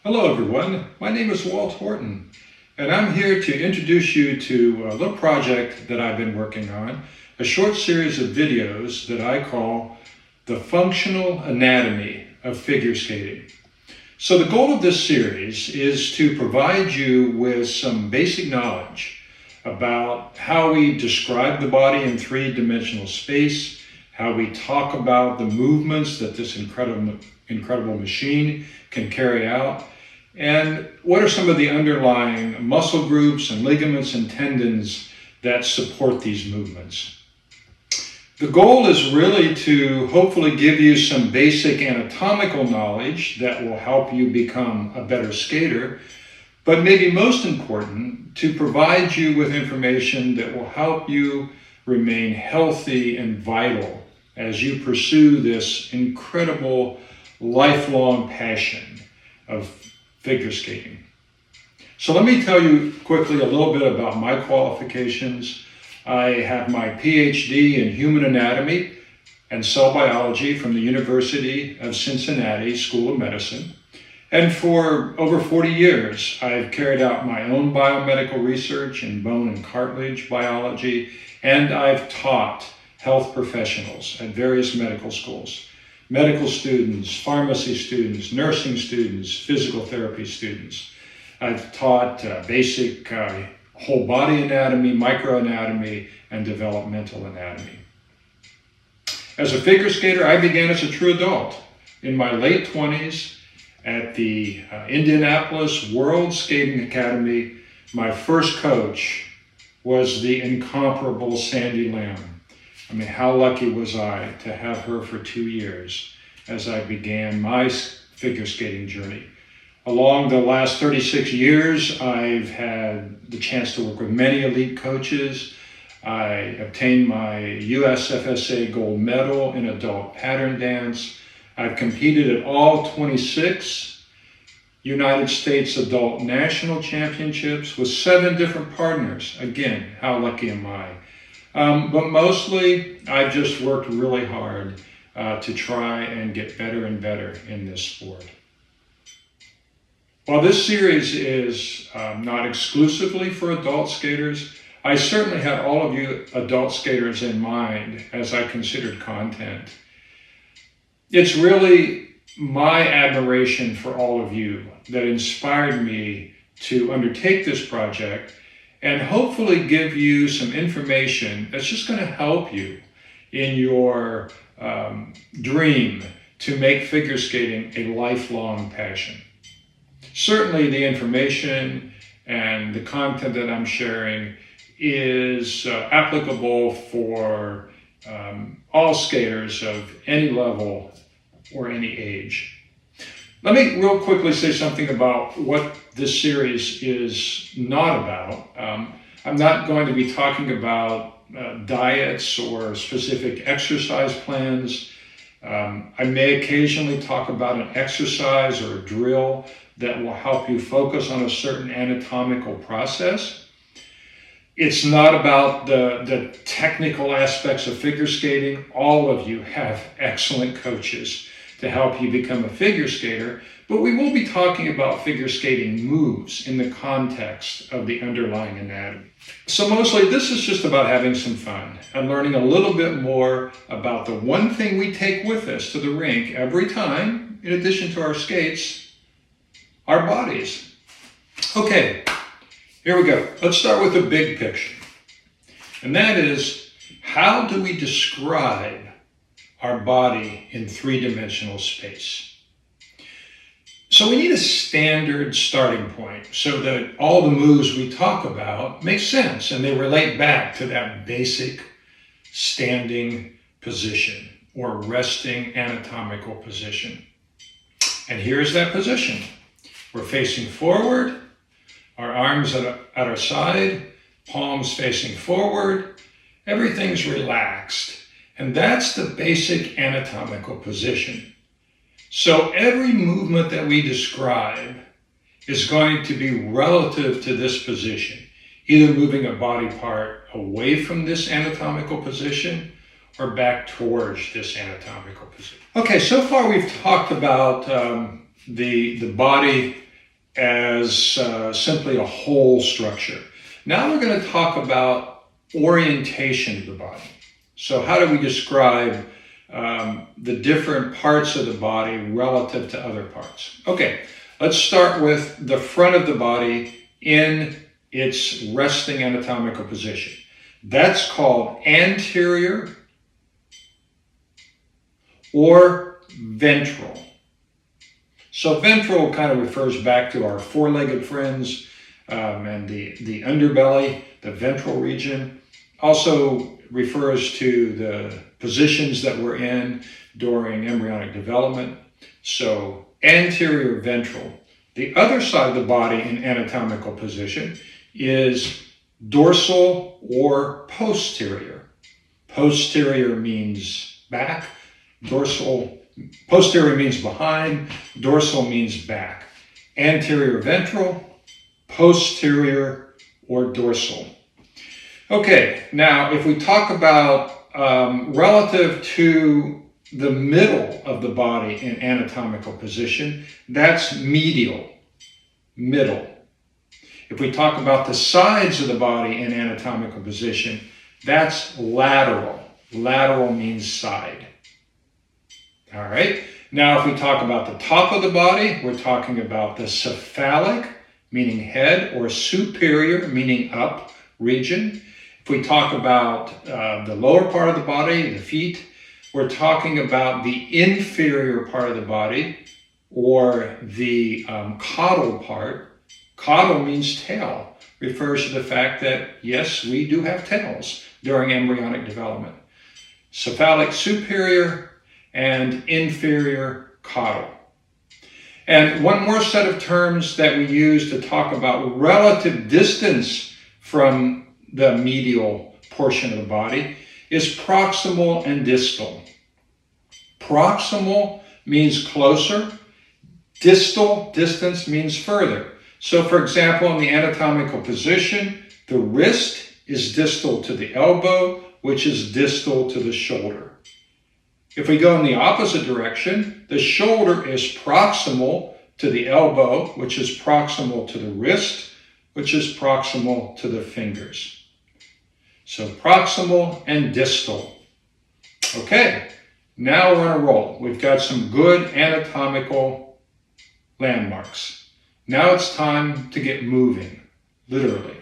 Hello everyone, my name is Walt Horton, and I'm here to introduce you to a little project that I've been working on, a short series of videos that I call the Functional Anatomy of Figure Skating. So the goal of this series is to provide you with some basic knowledge about how we describe the body in three-dimensional space, how we talk about the movements that this incredible machine can carry out, and what are some of the underlying muscle groups and ligaments and tendons that support these movements. The goal is really to hopefully give you some basic anatomical knowledge that will help you become a better skater, but maybe most important, to provide you with information that will help you remain healthy and vital as you pursue this incredible lifelong passion of figure skating. So let me tell you quickly a little bit about my qualifications. I have my PhD in human anatomy and cell biology from the University of Cincinnati School of Medicine. And for over 40 years, I've carried out my own biomedical research in bone and cartilage biology, and I've taught health professionals at various medical schools. Medical students, pharmacy students, nursing students, physical therapy students. I've taught basic whole body anatomy, microanatomy, and developmental anatomy. As a figure skater, I began as a true adult in my late 20s at the Indianapolis World Skating Academy. My first coach was the incomparable Sandy Lamb. I mean, how lucky was I to have her for 2 years as I began my figure skating journey. Along the last 36 years, I've had the chance to work with many elite coaches. I obtained my USFSA gold medal in adult pattern dance. I've competed at all 26 United States adult national championships with 7 different partners. Again, how lucky am I? But mostly, I've just worked really hard to try and get better and better in this sport. While this series is not exclusively for adult skaters, I certainly had all of you adult skaters in mind as I considered content. It's really my admiration for all of you that inspired me to undertake this project and hopefully give you some information that's just going to help you in your dream to make figure skating a lifelong passion. Certainly the information and the content that I'm sharing is applicable for all skaters of any level or any age. Let me real quickly say something about what this series is not about. I'm not going to be talking about diets or specific exercise plans. I may occasionally talk about an exercise or a drill that will help you focus on a certain anatomical process. It's not about the technical aspects of figure skating. All of you have excellent coaches to help you become a figure skater, but we will be talking about figure skating moves in the context of the underlying anatomy. So mostly this is just about having some fun and learning a little bit more about the one thing we take with us to the rink every time, in addition to our skates, our bodies. Okay, here we go. Let's start with the big picture. And that is, how do we describe our body in three-dimensional space? So we need a standard starting point so that all the moves we talk about make sense and they relate back to that basic standing position or resting anatomical position. And here's that position. We're facing forward, our arms at our side, palms facing forward, everything's relaxed. And that's the basic anatomical position. So every movement that we describe is going to be relative to this position, either moving a body part away from this anatomical position or back towards this anatomical position. Okay, so far we've talked about the body as simply a whole structure. Now we're going to talk about orientation of the body. So how do we describe the different parts of the body relative to other parts? Okay, let's start with the front of the body in its resting anatomical position. That's called anterior or ventral. So ventral kind of refers back to our four-legged friends and the underbelly, the ventral region. Also refers to the positions that we're in during embryonic development. So anterior ventral. The other side of the body in anatomical position is dorsal or posterior. Posterior means back, posterior means behind, dorsal means back. Anterior ventral, posterior or dorsal. Okay, now if we talk about relative to the middle of the body in anatomical position, that's medial, middle. If we talk about the sides of the body in anatomical position, that's lateral. Lateral means side. All right. Now, if we talk about the top of the body, we're talking about the cephalic, meaning head, or superior, meaning up region. If we talk about the lower part of the body, the feet, we're talking about the inferior part of the body, or the caudal part. Caudal means tail, refers to the fact that, yes, we do have tails during embryonic development. Cephalic superior and inferior caudal. And one more set of terms that we use to talk about relative distance from the medial portion of the body is proximal and distal. Proximal means closer. Distal, distance, means further. So for example, in the anatomical position, the wrist is distal to the elbow, which is distal to the shoulder. If we go in the opposite direction, the shoulder is proximal to the elbow, which is proximal to the wrist, which is proximal to the fingers. So proximal and distal. Okay, now we're on a roll. We've got some good anatomical landmarks. Now it's time to get moving, literally.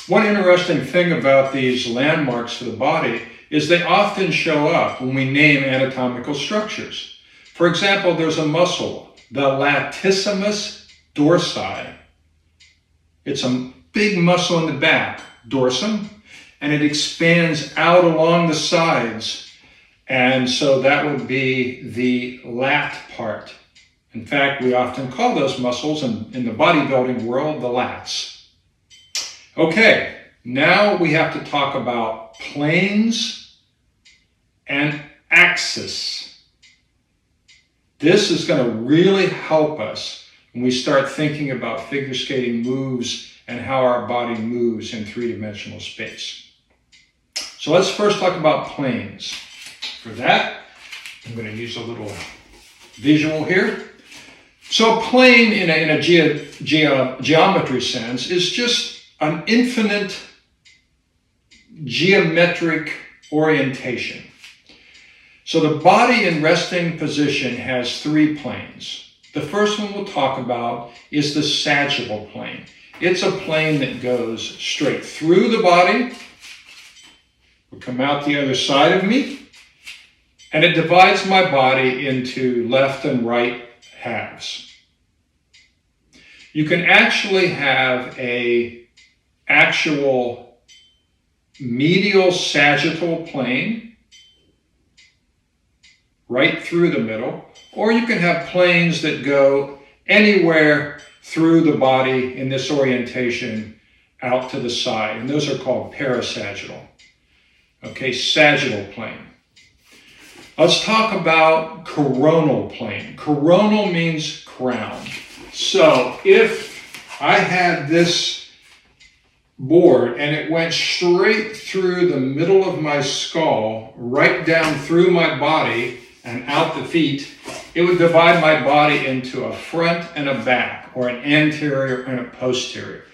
One interesting thing about these landmarks for the body is they often show up when we name anatomical structures. For example, there's a muscle, the latissimus dorsi. It's a big muscle in the back, dorsum, and it expands out along the sides. And so that would be the lat part. In fact, we often call those muscles in the bodybuilding world the lats. Okay, now we have to talk about planes and axis. This is going to really help us when we start thinking about figure skating moves and how our body moves in three-dimensional space. So let's first talk about planes. For that, I'm going to use a little visual here. So a plane in a geometry sense is just an infinite geometric orientation. So the body in resting position has three planes. The first one we'll talk about is the sagittal plane. It's a plane that goes straight through the body, will come out the other side of me, and it divides my body into left and right halves. You can actually have a actual medial sagittal plane right through the middle, or you can have planes that go anywhere through the body in this orientation out to the side, and those are called parasagittal. Okay, sagittal plane. Let's talk about coronal plane. Coronal means crown. So if I had this board and it went straight through the middle of my skull, right down through my body and out the feet, it would divide my body into a front and a back, or an anterior and a posterior.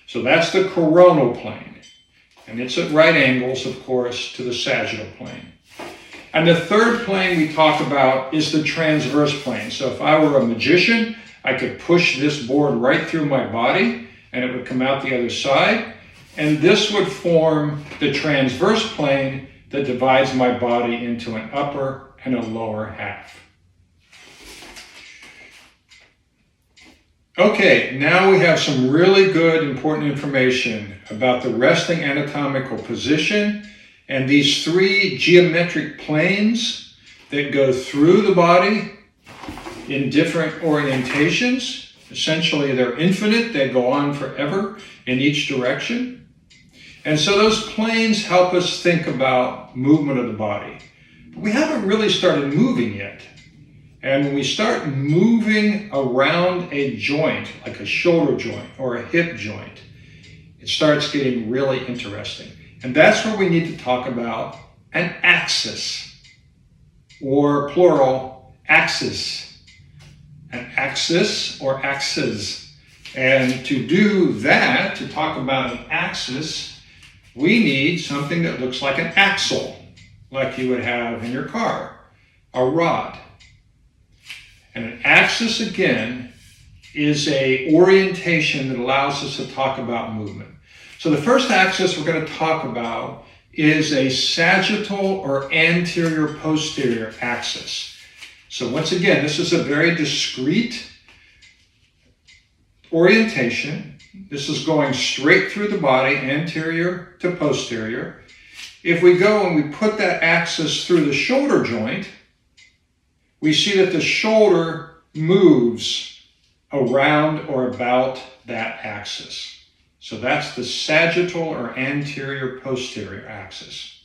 So that's the coronal plane. And it's at right angles, of course, to the sagittal plane. And the third plane we talk about is the transverse plane. So if I were a magician, I could push this board right through my body and it would come out the other side. And this would form the transverse plane that divides my body into an upper and a lower half. Okay, now we have some really good, important information about the resting anatomical position and these three geometric planes that go through the body in different orientations. Essentially, they're infinite. They go on forever in each direction. And so those planes help us think about movement of the body. But we haven't really started moving yet. And when we start moving around a joint, like a shoulder joint or a hip joint, it starts getting really interesting. And that's where we need to talk about an axis, or plural, axis. An axis or axes. And to do that, to talk about an axis, we need something that looks like an axle, like you would have in your car, a rod. And an axis, again, is an orientation that allows us to talk about movement. So the first axis we're going to talk about is a sagittal or anterior-posterior axis. So once again, this is a very discrete orientation. This is going straight through the body, anterior to posterior. If we go and we put that axis through the shoulder joint, we see that the shoulder moves around or about that axis. So that's the sagittal or anterior-posterior axis.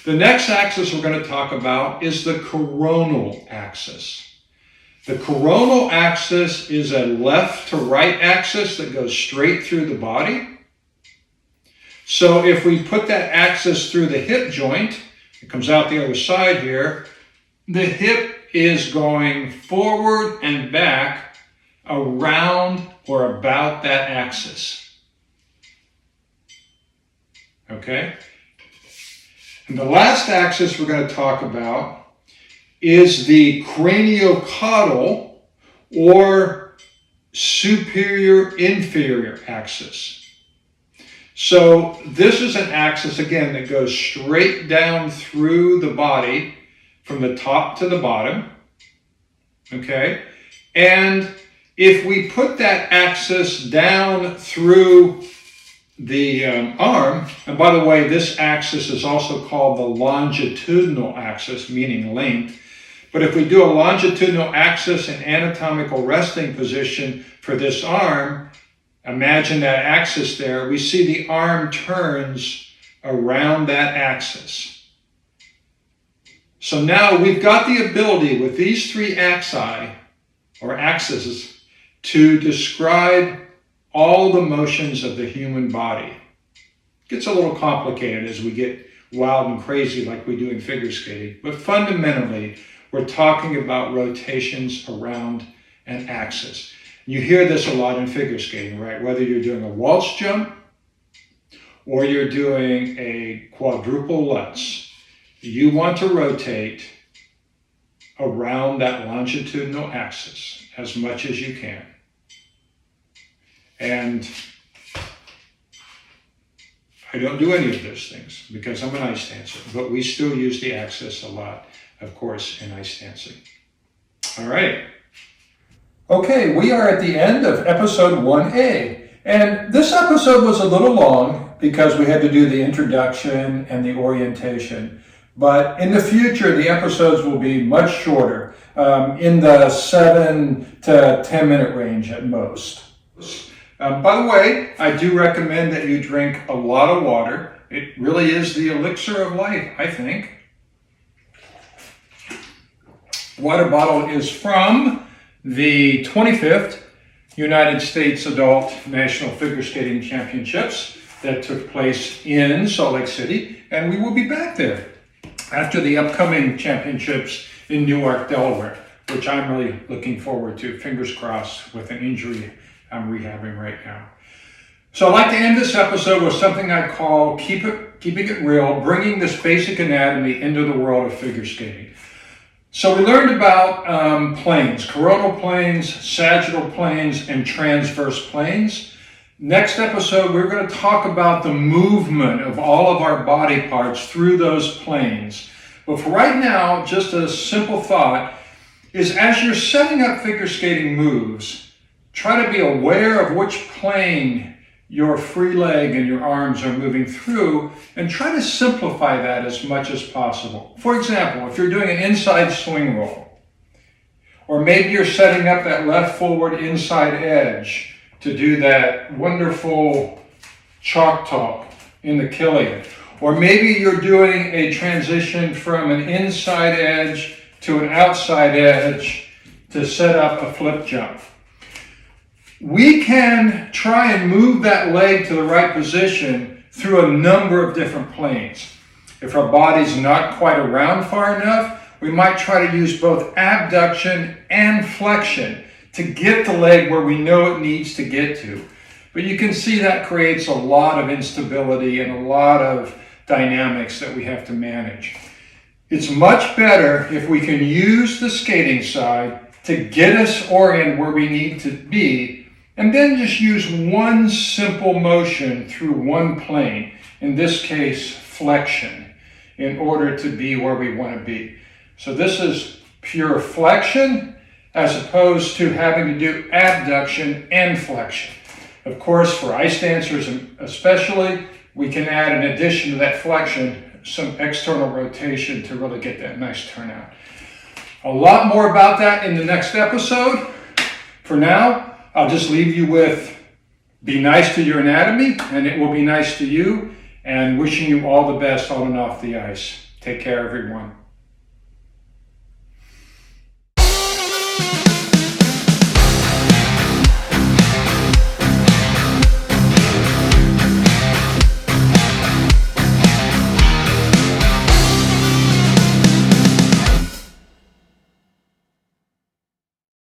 The next axis we're going to talk about is the coronal axis. The coronal axis is a left to right axis that goes straight through the body. So if we put that axis through the hip joint, it comes out the other side here, the hip is going forward and back around or about that axis. Okay? And the last axis we're going to talk about is the craniocaudal or superior-inferior axis. So this is an axis, again, that goes straight down through the body from the top to the bottom, okay? And if we put that axis down through the arm, and by the way, this axis is also called the longitudinal axis, meaning length. But if we do a longitudinal axis in anatomical resting position for this arm, imagine that axis there, we see the arm turns around that axis. So now we've got the ability with these three axi, or axes, to describe all the motions of the human body. It gets a little complicated as we get wild and crazy like we do in figure skating, but fundamentally, we're talking about rotations around an axis. You hear this a lot in figure skating, right? Whether you're doing a waltz jump or you're doing a quadruple lutz, you want to rotate around that longitudinal axis as much as you can. And I don't do any of those things because I'm an ice dancer, but we still use the axis a lot, of course, in ice dancing. All right. Okay, we are at the end of episode 1A. And this episode was a little long because we had to do the introduction and the orientation. But in the future, the episodes will be much shorter, in the 7 to 10 minute range at most. By the way, I do recommend that you drink a lot of water. It really is the elixir of life, I think. Water bottle is from the 25th United States Adult National Figure Skating Championships that took place in Salt Lake City, and we will be back there after the upcoming championships in Newark, Delaware. which I'm really looking forward to, fingers crossed, with an injury I'm rehabbing right now. So I'd like to end this episode with something I call keeping it real, bringing this basic anatomy into the world of figure skating. So we learned about planes, coronal planes, sagittal planes, and transverse planes. Next episode, we're going to talk about the movement of all of our body parts through those planes. But for right now, just a simple thought is as you're setting up figure skating moves, try to be aware of which plane your free leg and your arms are moving through, and try to simplify that as much as possible. For example, if you're doing an inside swing roll, or maybe you're setting up that left forward inside edge to do that wonderful chalk talk in the Killian, or maybe you're doing a transition from an inside edge to an outside edge to set up a flip jump. We can try and move that leg to the right position through a number of different planes. If our body's not quite around far enough, we might try to use both abduction and flexion to get the leg where we know it needs to get to. But you can see that creates a lot of instability and a lot of dynamics that we have to manage. It's much better if we can use the skating side to get us oriented where we need to be, and then just use one simple motion through one plane, in this case, flexion, in order to be where we want to be. So this is pure flexion as opposed to having to do abduction and flexion. Of course, for ice dancers especially, we can add, in addition to that flexion, some external rotation to really get that nice turnout. A lot more about that in the next episode. For now, I'll just leave you with be nice to your anatomy, and it will be nice to you, and wishing you all the best on and off the ice. Take care, everyone.